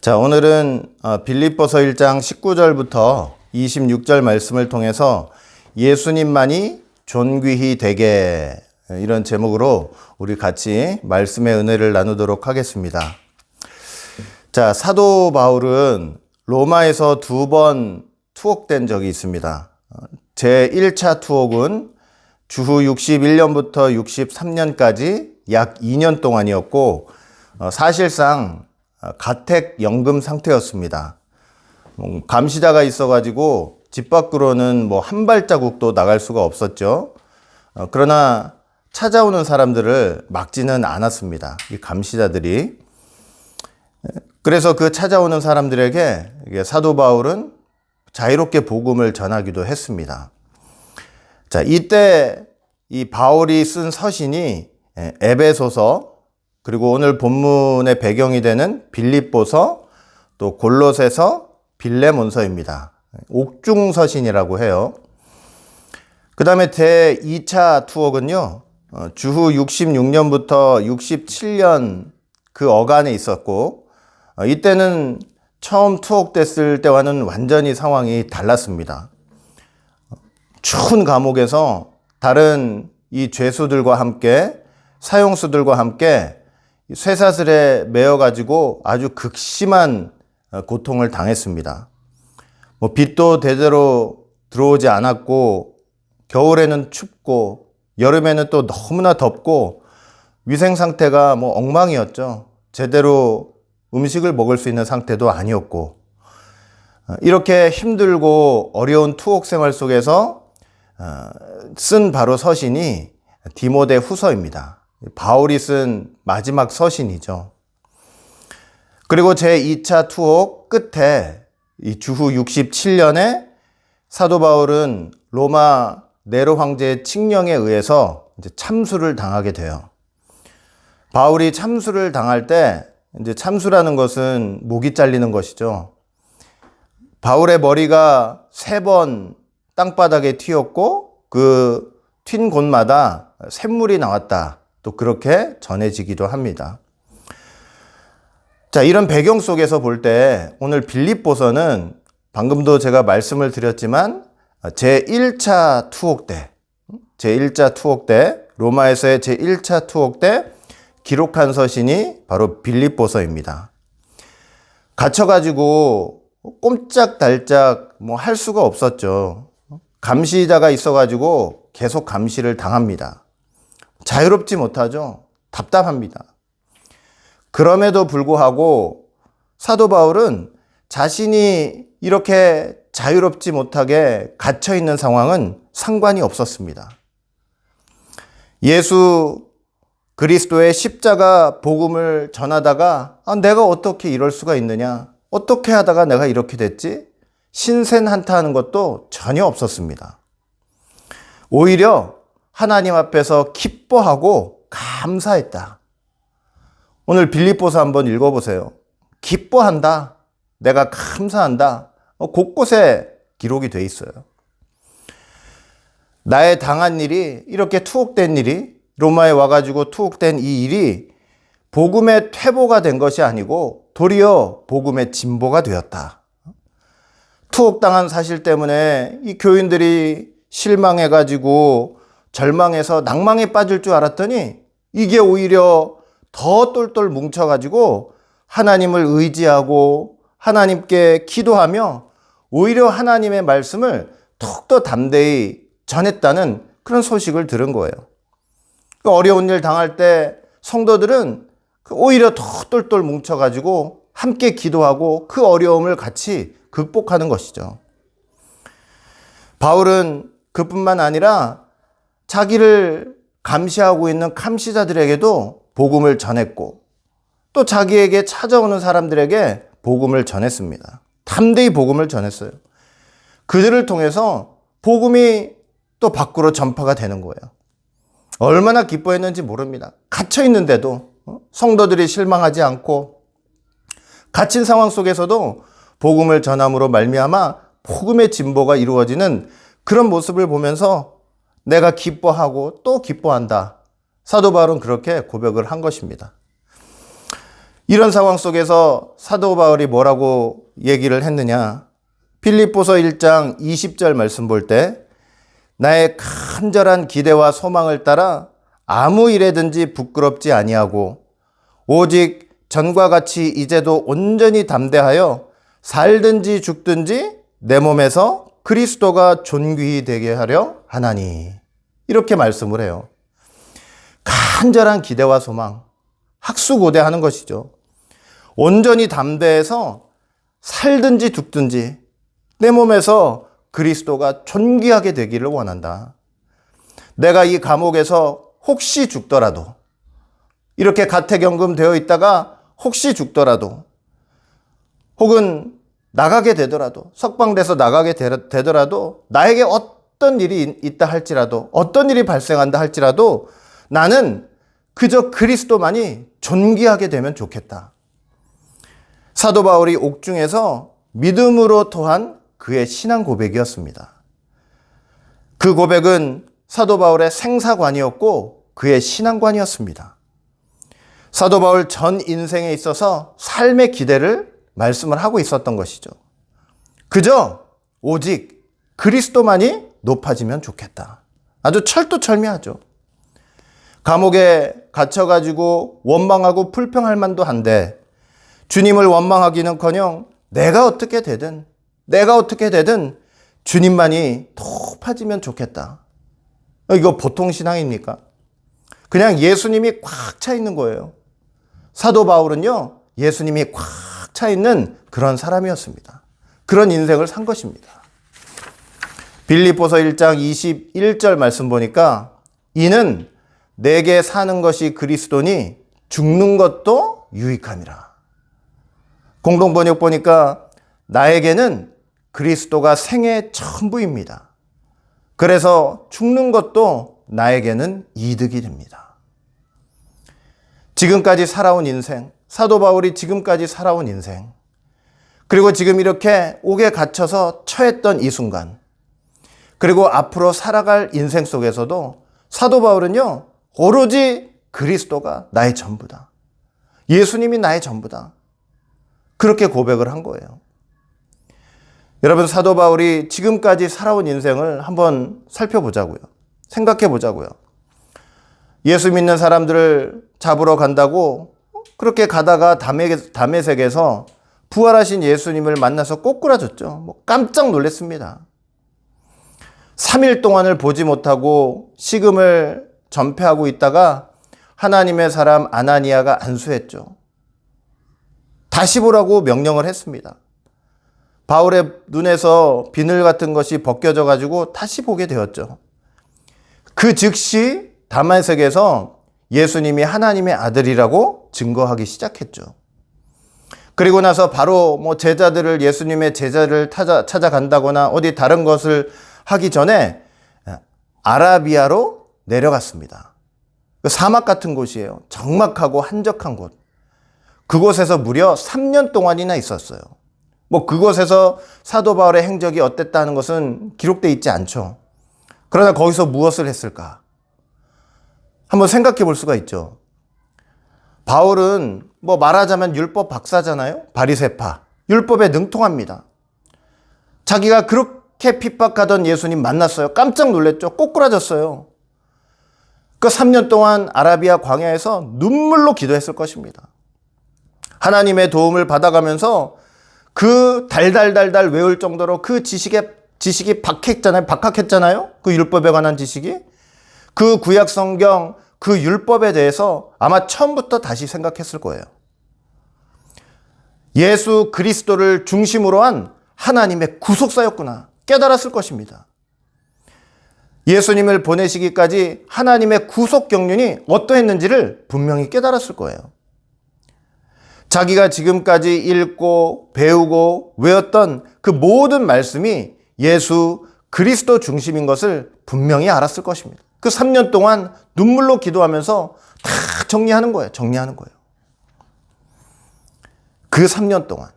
자, 오늘은 빌립보서 1장 19절부터 26절 말씀을 통해서 예수님만이 존귀히 되게, 이런 제목으로 우리 같이 말씀의 은혜를 나누도록 하겠습니다. 자, 사도 바울은 로마에서 2번 투옥된 적이 있습니다. 제 1차 투옥은 주후 61년부터 63년까지 약 2년 동안이었고, 사실상 가택연금 상태였습니다. 감시자가 있어가지고 집 밖으로는 한 발자국도 나갈 수가 없었죠. 그러나 찾아오는 사람들을 막지는 않았습니다, 이 감시자들이. 그래서 그 찾아오는 사람들에게 사도 바울은 자유롭게 복음을 전하기도 했습니다. 자, 이때 이 바울이 쓴 서신이 에베소서, 그리고 오늘 본문의 배경이 되는 빌립보서, 또 골로새서, 빌레몬서입니다. 옥중서신이라고 해요. 그 다음에 제 2차 투옥은요, 주후 66년부터 67년 그 어간에 있었고, 이때는 처음 투옥됐을 때와는 완전히 상황이 달랐습니다. 추운 감옥에서 다른 이 죄수들과 함께, 사형수들과 함께 쇠사슬에 매어가지고 아주 극심한 고통을 당했습니다. 빛도 제대로 들어오지 않았고, 겨울에는 춥고, 여름에는 또 너무나 덥고, 위생 상태가 엉망이었죠. 제대로 음식을 먹을 수 있는 상태도 아니었고, 이렇게 힘들고 어려운 투옥 생활 속에서 쓴 바로 서신이 디모데 후서입니다. 바울이 쓴 마지막 서신이죠. 그리고 제 2차 투옥 끝에 이 주후 67년에 사도 바울은 로마 네로 황제의 칙령에 의해서 이제 참수를 당하게 돼요. 바울이 참수를 당할 때, 이제 참수라는 것은 목이 잘리는 것이죠. 바울의 머리가 3번 땅바닥에 튀었고, 그 튄 곳마다 샘물이 나왔다, 또 그렇게 전해지기도 합니다. 자, 이런 배경 속에서 볼 때 오늘 빌립보서는 방금도 제가 말씀을 드렸지만 제1차 투옥 때, 로마에서의 제1차 투옥 때 기록한 서신이 바로 빌립보서입니다. 갇혀가지고 꼼짝달짝 할 수가 없었죠. 감시자가 있어가지고 계속 감시를 당합니다. 자유롭지 못하죠. 답답합니다. 그럼에도 불구하고 사도 바울은 자신이 이렇게 자유롭지 못하게 갇혀 있는 상황은 상관이 없었습니다. 예수 그리스도의 십자가 복음을 전하다가 내가 어떻게 이럴 수가 있느냐, 어떻게 하다가 내가 이렇게 됐지, 신센한탄하는 것도 전혀 없었습니다. 오히려 하나님 앞에서 기뻐하고 감사했다. 오늘 빌립보서 한번 읽어보세요. 기뻐한다, 내가 감사한다, 곳곳에 기록이 돼 있어요. 나의 당한 일이, 이렇게 투옥된 일이, 로마에 와가지고 투옥된 이 일이 복음의 퇴보가 된 것이 아니고 도리어 복음의 진보가 되었다. 투옥당한 사실 때문에 이 교인들이 실망해가지고 절망해서 낭망에 빠질 줄 알았더니 이게 오히려 더 똘똘 뭉쳐가지고 하나님을 의지하고 하나님께 기도하며 오히려 하나님의 말씀을 더욱더 담대히 전했다는 그런 소식을 들은 거예요. 어려운 일 당할 때 성도들은 오히려 더 똘똘 뭉쳐가지고 함께 기도하고 그 어려움을 같이 극복하는 것이죠. 바울은 그뿐만 아니라 자기를 감시하고 있는 감시자들에게도 복음을 전했고, 또 자기에게 찾아오는 사람들에게 복음을 전했습니다. 담대히 복음을 전했어요. 그들을 통해서 복음이 또 밖으로 전파가 되는 거예요. 얼마나 기뻐했는지 모릅니다. 갇혀 있는데도 성도들이 실망하지 않고, 갇힌 상황 속에서도 복음을 전함으로 말미암아 복음의 진보가 이루어지는 그런 모습을 보면서 내가 기뻐하고 또 기뻐한다. 사도 바울은 그렇게 고백을 한 것입니다. 이런 상황 속에서 사도 바울이 뭐라고 얘기를 했느냐? 빌립보서 1장 20절 말씀 볼 때 나의 간절한 기대와 소망을 따라 아무 일에든지 부끄럽지 아니하고 오직 전과 같이 이제도 온전히 담대하여 살든지 죽든지 내 몸에서 그리스도가 존귀히 되게 하려 하나니. 이렇게 말씀을 해요. 간절한 기대와 소망, 학수고대하는 것이죠. 온전히 담대해서 살든지 죽든지 내 몸에서 그리스도가 존귀하게 되기를 원한다. 내가 이 감옥에서 혹시 죽더라도, 이렇게 가택연금 되어 있다가 혹시 죽더라도, 혹은 나가게 되더라도, 석방돼서 나가게 되더라도, 나에게 어떤 일이 있다 할지라도, 어떤 일이 발생한다 할지라도 나는 그저 그리스도만이 존귀하게 되면 좋겠다. 사도 바울이 옥중에서 믿음으로 토한 그의 신앙 고백이었습니다. 그 고백은 사도 바울의 생사관이었고 그의 신앙관이었습니다. 사도 바울 전 인생에 있어서 삶의 기대를 말씀을 하고 있었던 것이죠. 그저 오직 그리스도만이 높아지면 좋겠다. 아주 철두철미하죠. 감옥에 갇혀가지고 원망하고 불평할 만도 한데 주님을 원망하기는커녕 내가 어떻게 되든 주님만이 높아지면 좋겠다. 이거 보통 신앙입니까? 그냥 예수님이 꽉 차 있는 거예요. 사도 바울은요, 예수님이 꽉 차 있는 그런 사람이었습니다. 그런 인생을 산 것입니다. 빌립보서 1장 21절 말씀 보니까 이는 내게 사는 것이 그리스도니 죽는 것도 유익함이라. 공동번역 보니까 나에게는 그리스도가 생의 전부입니다. 그래서 죽는 것도 나에게는 이득이 됩니다. 지금까지 살아온 인생, 사도 바울이 지금까지 살아온 인생, 그리고 지금 이렇게 옥에 갇혀서 처했던 이 순간, 그리고 앞으로 살아갈 인생 속에서도 사도 바울은요, 오로지 그리스도가 나의 전부다. 예수님이 나의 전부다. 그렇게 고백을 한 거예요. 여러분, 사도 바울이 지금까지 살아온 인생을 한번 살펴보자고요. 생각해 보자고요. 예수 믿는 사람들을 잡으러 간다고 그렇게 가다가 다메섹에서 부활하신 예수님을 만나서 꼬꾸라졌죠. 깜짝 놀랐습니다. 3일 동안을 보지 못하고 식음을 전폐하고 있다가 하나님의 사람 아나니아가 안수했죠. 다시 보라고 명령을 했습니다. 바울의 눈에서 비늘 같은 것이 벗겨져 가지고 다시 보게 되었죠. 그 즉시 다메섹에서 예수님이 하나님의 아들이라고 증거하기 시작했죠. 그리고 나서 바로 제자들을, 예수님의 제자를 찾아간다거나 어디 다른 것을 하기 전에 아라비아로 내려갔습니다. 사막 같은 곳이에요. 적막하고 한적한 곳. 그곳에서 무려 3년 동안이나 있었어요. 그곳에서 사도 바울의 행적이 어땠다는 것은 기록되어 있지 않죠. 그러나 거기서 무엇을 했을까? 한번 생각해 볼 수가 있죠. 바울은 말하자면 율법 박사잖아요. 바리새파. 율법에 능통합니다. 자기가 그렇게 핍박하던 예수님 만났어요. 깜짝 놀랐죠. 꼬꾸라졌어요. 그 3년 동안 아라비아 광야에서 눈물로 기도했을 것입니다. 하나님의 도움을 받아가면서 그 달달달달 외울 정도로 그 지식이 박학했잖아요. 그 율법에 관한 지식이. 그 구약 성경, 그 율법에 대해서 아마 처음부터 다시 생각했을 거예요. 예수 그리스도를 중심으로 한 하나님의 구속사였구나 깨달았을 것입니다. 예수님을 보내시기까지 하나님의 구속 경륜이 어떠했는지를 분명히 깨달았을 거예요. 자기가 지금까지 읽고 배우고 외웠던 그 모든 말씀이 예수 그리스도 중심인 것을 분명히 알았을 것입니다. 그 3년 동안 눈물로 기도하면서 다 정리하는 거예요. 그 3년 동안.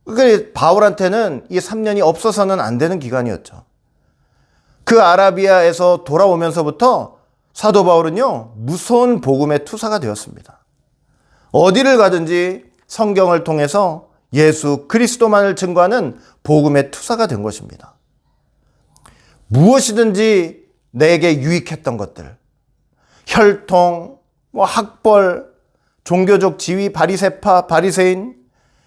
그러니까 바울한테는 이 3년이 없어서는 안 되는 기간이었죠. 그 아라비아에서 돌아오면서부터 사도 바울은요, 무서운 복음의 투사가 되었습니다. 어디를 가든지 성경을 통해서 예수 그리스도만을 증거하는 복음의 투사가 된 것입니다. 무엇이든지 내게 유익했던 것들, 혈통, 학벌, 종교적 지위, 바리새파, 바리새인,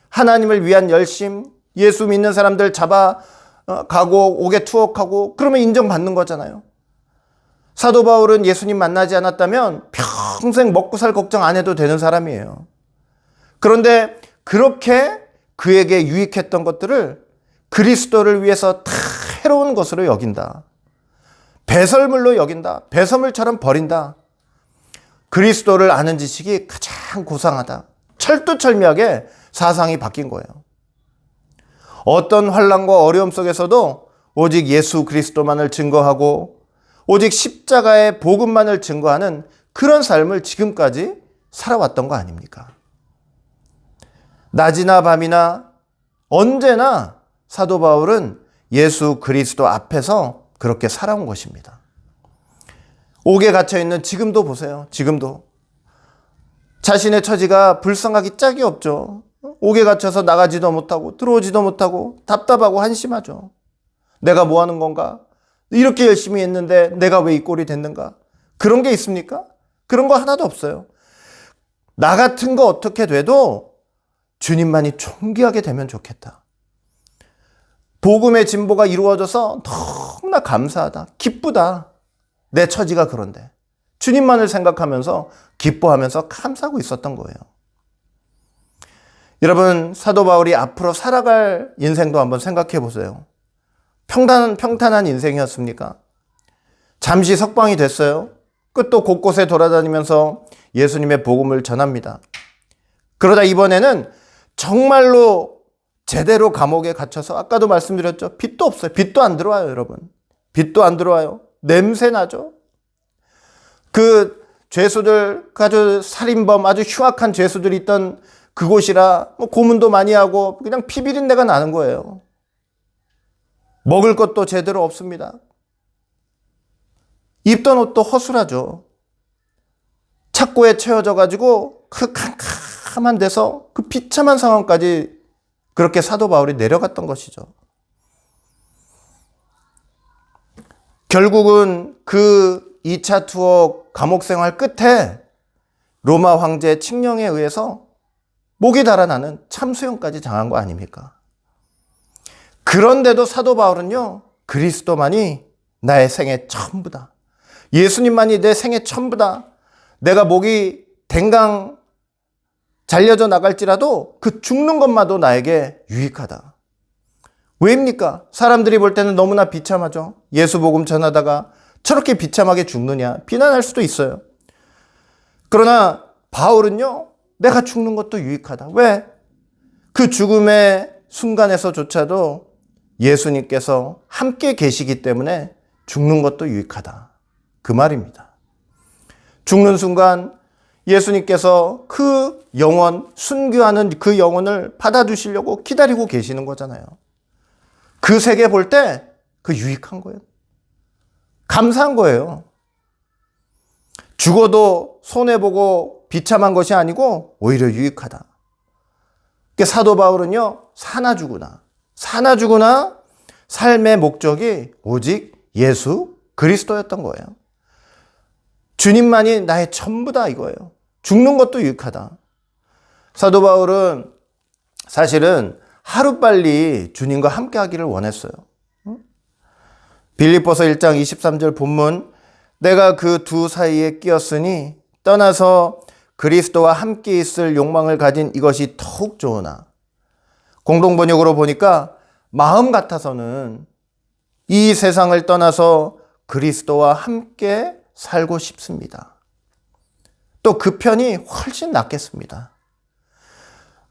하나님을 위한 열심, 예수 믿는 사람들 잡아가고 옥에 투옥하고 그러면 인정받는 거잖아요. 사도 바울은 예수님 만나지 않았다면 평생 먹고 살 걱정 안 해도 되는 사람이에요. 그런데 그렇게 그에게 유익했던 것들을 그리스도를 위해서 다 해로운 것으로 여긴다. 배설물로 여긴다. 배설물처럼 버린다. 그리스도를 아는 지식이 가장 고상하다. 철두철미하게 사상이 바뀐 거예요. 어떤 환난과 어려움 속에서도 오직 예수 그리스도만을 증거하고 오직 십자가의 복음만을 증거하는 그런 삶을 지금까지 살아왔던 거 아닙니까? 낮이나 밤이나 언제나 사도 바울은 예수 그리스도 앞에서 그렇게 살아온 것입니다. 옥에 갇혀있는 지금도 보세요. 지금도 자신의 처지가 불쌍하기 짝이 없죠. 옥에 갇혀서 나가지도 못하고 들어오지도 못하고 답답하고 한심하죠. 내가 뭐 하는 건가? 이렇게 열심히 했는데 내가 왜 이 꼴이 됐는가? 그런 게 있습니까? 그런 거 하나도 없어요. 나 같은 거 어떻게 돼도 주님만이 존귀하게 되면 좋겠다. 복음의 진보가 이루어져서 너무나 감사하다. 기쁘다. 내 처지가 그런데. 주님만을 생각하면서 기뻐하면서 감사하고 있었던 거예요. 여러분, 사도 바울이 앞으로 살아갈 인생도 한번 생각해 보세요. 평탄한 인생이었습니까? 잠시 석방이 됐어요. 끝도 곳곳에 돌아다니면서 예수님의 복음을 전합니다. 그러다 이번에는 정말로 제대로 감옥에 gat혀서 아까도 말씀드렸죠. 빛도 없어요. 빛도 안 들어와요, 여러분. 빛도 안 들어와요. 냄새 나죠. 그 죄수들, 아주 살인범, 아주 흉악한 죄수들이 있던 그곳이라 고문도 많이 하고 그냥 피 비린내가 나는 거예요. 먹을 것도 제대로 없습니다. 입던 옷도 허술하죠. 착고에 채워져 가지고 그 캄캄한 데서 그 비참한 상황까지 그렇게 사도 바울이 내려갔던 것이죠. 결국은 그 2차 투옥 감옥 생활 끝에 로마 황제 칙령에 의해서 목이 달아나는 참수형까지 당한 거 아닙니까? 그런데도 사도 바울은요, 그리스도만이 나의 생애 전부다. 예수님만이 내 생애 전부다. 내가 목이 댕강 잘려져 나갈지라도 그 죽는 것마도 나에게 유익하다. 왜입니까? 사람들이 볼 때는 너무나 비참하죠. 예수 복음 전하다가 저렇게 비참하게 죽느냐 비난할 수도 있어요. 그러나 바울은요, 내가 죽는 것도 유익하다. 왜? 그 죽음의 순간에서조차도 예수님께서 함께 계시기 때문에 죽는 것도 유익하다. 그 말입니다. 죽는 순간 예수님께서 그 영혼, 순교하는 그 영혼을 받아주시려고 기다리고 계시는 거잖아요. 그 세계 볼 때 그 유익한 거예요. 감사한 거예요. 죽어도 손해보고 비참한 것이 아니고 오히려 유익하다. 사도 바울은요, 사나 죽으나 삶의 목적이 오직 예수 그리스도였던 거예요. 주님만이 나의 전부다 이거예요. 죽는 것도 유익하다. 사도 바울은 사실은 하루빨리 주님과 함께 하기를 원했어요. 빌립보서 1장 23절 본문, 내가 그 두 사이에 끼었으니 떠나서 그리스도와 함께 있을 욕망을 가진 이것이 더욱 좋으나, 공동번역으로 보니까 마음 같아서는 이 세상을 떠나서 그리스도와 함께 살고 싶습니다. 또 그 편이 훨씬 낫겠습니다.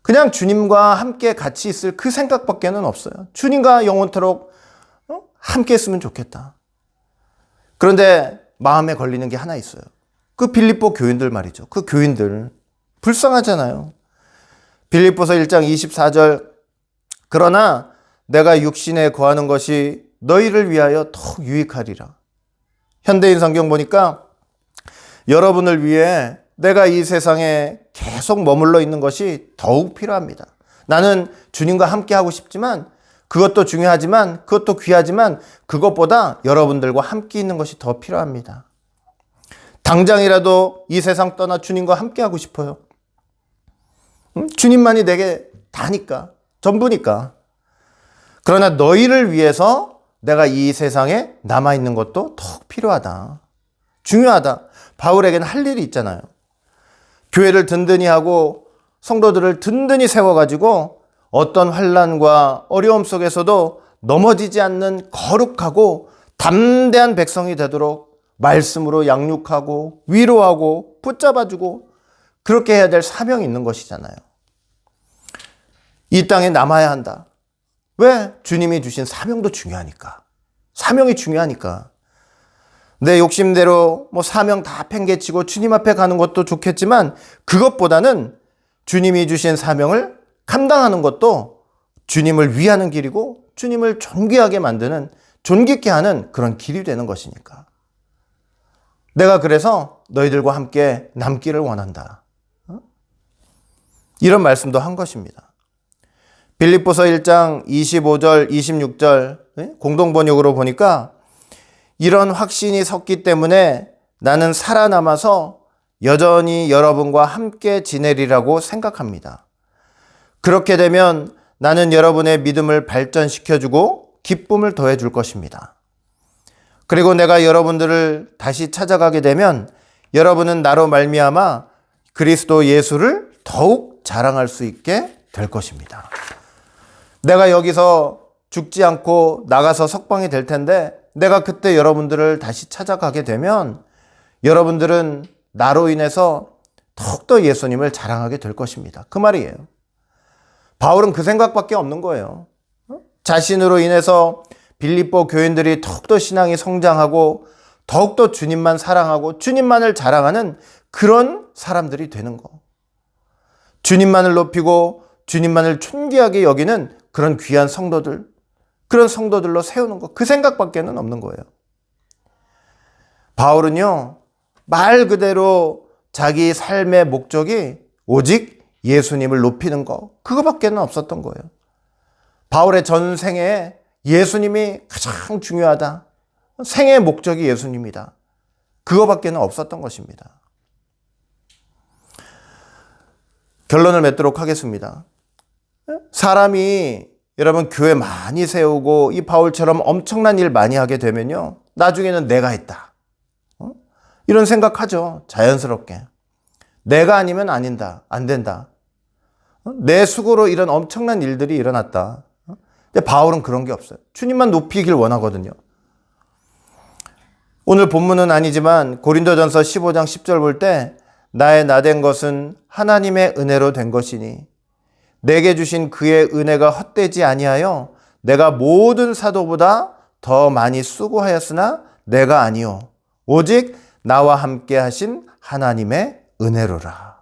그냥 주님과 함께 같이 있을 그 생각밖에는 없어요. 주님과 영원토록 함께 했으면 좋겠다. 그런데 마음에 걸리는 게 하나 있어요. 그 빌립보 교인들 말이죠. 그 교인들 불쌍하잖아요. 빌립보서 1장 24절, 그러나 내가 육신에 거하는 것이 너희를 위하여 더욱 유익하리라. 현대인 성경 보니까 여러분을 위해 내가 이 세상에 계속 머물러 있는 것이 더욱 필요합니다. 나는 주님과 함께 하고 싶지만 그것도 중요하지만 그것도 귀하지만 그것보다 여러분들과 함께 있는 것이 더 필요합니다. 당장이라도 이 세상 떠나 주님과 함께 하고 싶어요. 주님만이 내게 다니까, 전부니까. 그러나 너희를 위해서 내가 이 세상에 남아있는 것도 더욱 필요하다. 중요하다. 바울에게는 할 일이 있잖아요. 교회를 든든히 하고 성도들을 든든히 세워가지고 어떤 환난과 어려움 속에서도 넘어지지 않는 거룩하고 담대한 백성이 되도록 말씀으로 양육하고 위로하고 붙잡아주고 그렇게 해야 될 사명이 있는 것이잖아요. 이 땅에 남아야 한다. 왜? 주님이 주신 사명도 중요하니까. 사명이 중요하니까. 내 욕심대로 사명 다 팽개치고 주님 앞에 가는 것도 좋겠지만 그것보다는 주님이 주신 사명을 감당하는 것도 주님을 위하는 길이고 주님을 존귀하게 만드는, 존귀케 하는 그런 길이 되는 것이니까. 내가 그래서 너희들과 함께 남기를 원한다. 이런 말씀도 한 것입니다. 빌립보서 1장 25절, 26절 공동번역으로 보니까 이런 확신이 섰기 때문에 나는 살아남아서 여전히 여러분과 함께 지내리라고 생각합니다. 그렇게 되면 나는 여러분의 믿음을 발전시켜주고 기쁨을 더해줄 것입니다. 그리고 내가 여러분들을 다시 찾아가게 되면 여러분은 나로 말미암아 그리스도 예수를 더욱 자랑할 수 있게 될 것입니다. 내가 여기서 죽지 않고 나가서 석방이 될 텐데 내가 그때 여러분들을 다시 찾아가게 되면 여러분들은 나로 인해서 더욱더 예수님을 자랑하게 될 것입니다. 그 말이에요. 바울은 그 생각밖에 없는 거예요. 자신으로 인해서 빌립보 교인들이 더욱더 신앙이 성장하고 더욱더 주님만 사랑하고 주님만을 자랑하는 그런 사람들이 되는 거. 주님만을 높이고 주님만을 존귀하게 여기는 그런 귀한 성도들, 그런 성도들로 세우는 거. 그 생각밖에는 없는 거예요. 바울은요, 말 그대로 자기 삶의 목적이 오직 예수님을 높이는 거, 그거밖에는 없었던 거예요. 바울의 전 생애에 예수님이 가장 중요하다. 생애의 목적이 예수님이다. 그거밖에는 없었던 것입니다. 결론을 맺도록 하겠습니다. 사람이 여러분 교회 많이 세우고 이 바울처럼 엄청난 일 많이 하게 되면요, 나중에는 내가 했다. 이런 생각하죠. 자연스럽게. 내가 아니면 안 된다. 내 수고로 이런 엄청난 일들이 일어났다. 근데 바울은 그런 게 없어요. 주님만 높이길 원하거든요. 오늘 본문은 아니지만 고린도전서 15장 10절 볼 때 나의 나된 것은 하나님의 은혜로 된 것이니 내게 주신 그의 은혜가 헛되지 아니하여 내가 모든 사도보다 더 많이 수고하였으나 내가 아니요 오직 나와 함께 하신 하나님의 은혜로라.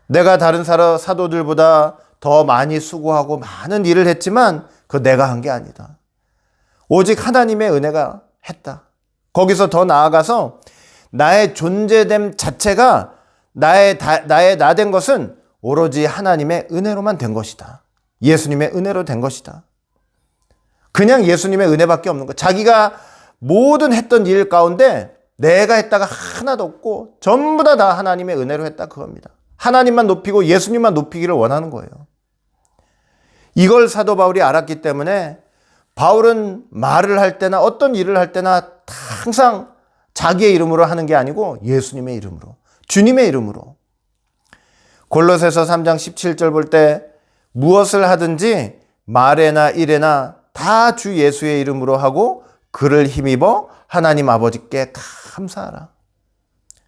내가 다른 사도들보다 더 많이 수고하고 많은 일을 했지만 그거 내가 한 게 아니다. 오직 하나님의 은혜가 했다. 거기서 더 나아가서 나의 존재됨 자체가 나의 나된 것은 오로지 하나님의 은혜로만 된 것이다. 예수님의 은혜로 된 것이다. 그냥 예수님의 은혜밖에 없는 것. 자기가 모든 했던 일 가운데 내가 했다가 하나도 없고 전부 다 하나님의 은혜로 했다, 그겁니다. 하나님만 높이고 예수님만 높이기를 원하는 거예요. 이걸 사도 바울이 알았기 때문에 바울은 말을 할 때나 어떤 일을 할 때나 항상 자기의 이름으로 하는 게 아니고 예수님의 이름으로, 주님의 이름으로. 골로새서 3장 17절 볼 때 무엇을 하든지 말에나 일에나 다 주 예수의 이름으로 하고 그를 힘입어 하나님 아버지께 감사하라.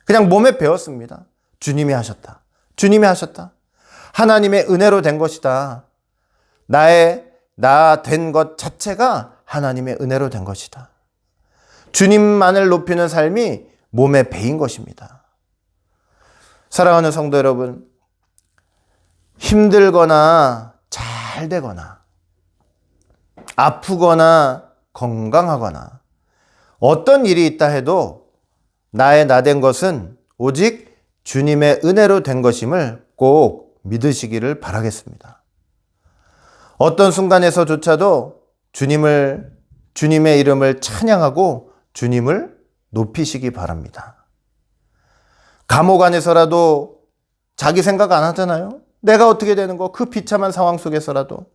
그냥 몸에 배웠습니다. 주님이 하셨다. 주님이 하셨다. 하나님의 은혜로 된 것이다. 나 된 것 자체가 하나님의 은혜로 된 것이다. 주님만을 높이는 삶이 몸에 배인 것입니다. 사랑하는 성도 여러분, 힘들거나 잘 되거나 아프거나 건강하거나 어떤 일이 있다 해도 나의 나된 것은 오직 주님의 은혜로 된 것임을 꼭 믿으시기를 바라겠습니다. 어떤 순간에서조차도 주님의 이름을 찬양하고 주님을 높이시기 바랍니다. 감옥 안에서라도 자기 생각 안 하잖아요. 내가 어떻게 되는 거, 그 비참한 상황 속에서라도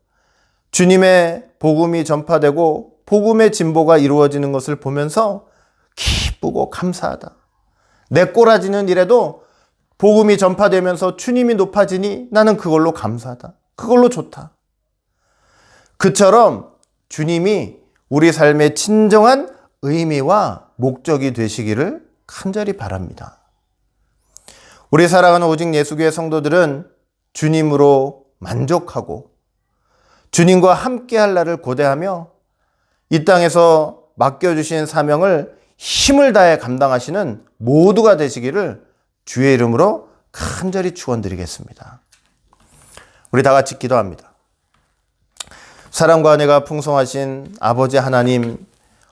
주님의 복음이 전파되고 복음의 진보가 이루어지는 것을 보면서 기쁘고 감사하다. 내 꼬라지는 일에도 복음이 전파되면서 주님이 높아지니 나는 그걸로 감사하다. 그걸로 좋다. 그처럼 주님이 우리 삶의 진정한 의미와 목적이 되시기를 간절히 바랍니다. 우리 사랑하는 오직 예수교회 성도들은 주님으로 만족하고 주님과 함께할 날을 고대하며 이 땅에서 맡겨주신 사명을 힘을 다해 감당하시는 모두가 되시기를 주의 이름으로 간절히 축원드리겠습니다. 우리 다 같이 기도합니다. 사랑과 은혜가 풍성하신 아버지 하나님,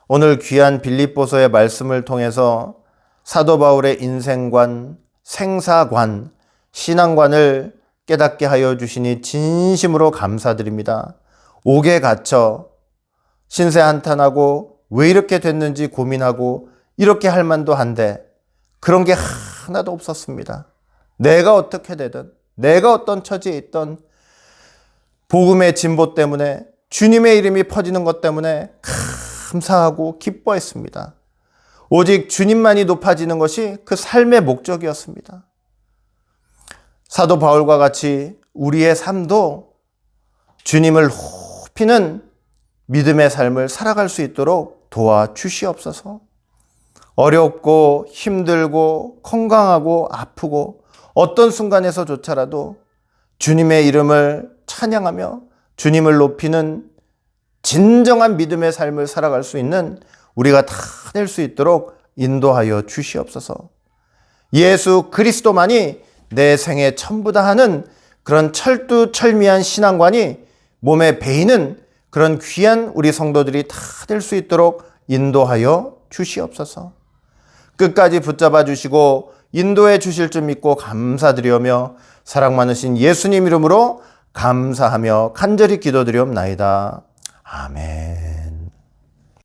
오늘 귀한 빌립보서의 말씀을 통해서 사도 바울의 인생관, 생사관, 신앙관을 깨닫게 하여 주시니 진심으로 감사드립니다. 옥에 갇혀 신세 한탄하고 왜 이렇게 됐는지 고민하고 이렇게 할 만도 한데 그런 게 하나도 없었습니다. 내가 어떻게 되든 내가 어떤 처지에 있던 복음의 진보 때문에 주님의 이름이 퍼지는 것 때문에 감사하고 기뻐했습니다. 오직 주님만이 높아지는 것이 그 삶의 목적이었습니다. 사도 바울과 같이 우리의 삶도 주님을 높이는 믿음의 삶을 살아갈 수 있도록 도와주시옵소서. 어렵고 힘들고 건강하고 아프고 어떤 순간에서조차라도 주님의 이름을 찬양하며 주님을 높이는 진정한 믿음의 삶을 살아갈 수 있는 우리가 다 될 수 있도록 인도하여 주시옵소서. 예수 그리스도만이 내 생의 전부다 하는 그런 철두철미한 신앙관이 몸에 배이는 그런 귀한 우리 성도들이 다 될 수 있도록 인도하여 주시옵소서. 끝까지 붙잡아 주시고 인도해 주실 줄 믿고 감사드리오며 사랑 많으신 예수님 이름으로 감사하며 간절히 기도드리옵나이다. 아멘.